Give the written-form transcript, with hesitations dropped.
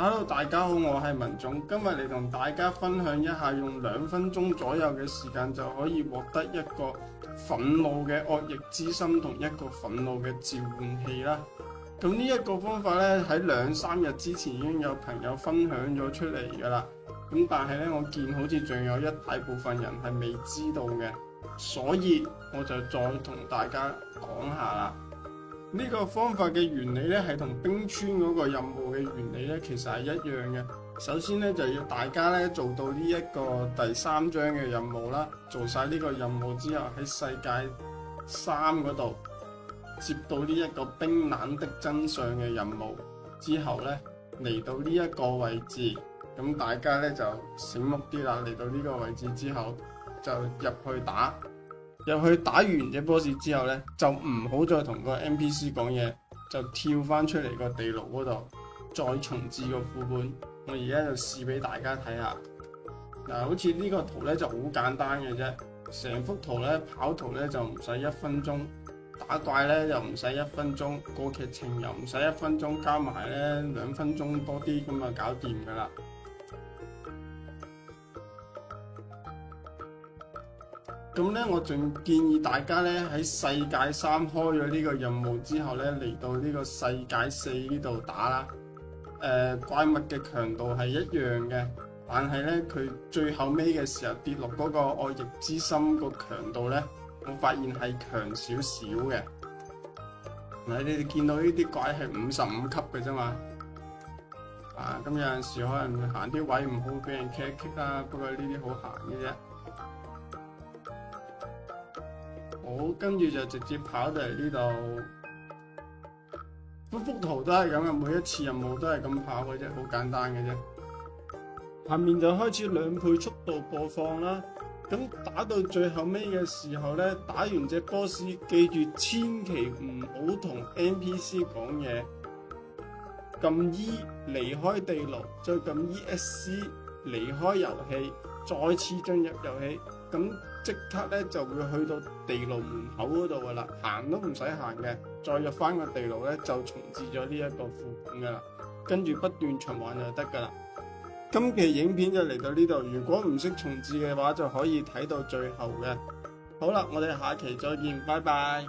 Hello，大家好，我係文總，今日嚟同大家分享一下用2分鐘左右嘅時間就可以獲得一個憤怒嘅惡役之心同一個憤怒嘅召喚器啦。咁呢一個方法咧喺2-3日之前已經有朋友分享咗出嚟噶啦。咁但係咧我見好似仲有一大部分人係未知道嘅，所以我就再同大家講下啦。呢個方法嘅原理咧係同冰川嗰個任務嘅原理咧其實係一樣嘅。首先咧就要大家咧做到呢一個第3章嘅任務啦，做晒呢個任務之後喺世界3嗰度接到呢一個冰冷的真相嘅任務之後咧，嚟到呢一個位置，咁大家咧就醒目啲啦。嚟到呢個位置之後就入去打完隻 boss 之後咧，就唔好再同個 NPC 講嘢，就跳翻出嚟個地牢嗰度，再重置個副本。我而家就試俾大家睇下。嗱，好似呢個圖咧就好簡單嘅啫，成幅圖咧跑圖咧就唔使1分鐘，打怪咧又唔使1分鐘，過劇情又唔使1分鐘，加埋咧2分鐘多啲咁啊搞掂噶啦。咁咧，我仲建議大家咧喺世界3開咗呢個任務之後咧，嚟到呢個世界4呢度打啦。怪物嘅強度係一樣嘅，但係咧佢最後尾嘅時候跌落嗰個惡役之心個強度咧，我發現係強少少嘅。嗱，你哋見到呢啲怪係55級嘅啫嘛。咁有陣時可能行啲位唔好，俾人 kick 啦。不過呢啲好閒嘅啫。好，跟住就直接跑到嚟呢度。幅圖都係咁嘅，每一次任務都係咁跑嘅啫，好簡單嘅啫。下面就開始2倍速度播放啦。咁打到最後尾嘅時候呢，打完隻 boss， 記住千祈唔好同 NPC 講嘢。撳 E 離開地牢，再撳 ESC 離開遊戲，再次進入遊戲。咁即刻咧就會去到地牢門口嗰度噶啦，行都唔使行嘅，再入翻個地牢咧就重置咗呢一個副本噶啦，跟住不斷循環就得噶啦。今期影片就嚟到呢度，如果唔識重置嘅話就可以睇到最後嘅。好啦，我哋下期再見，拜拜。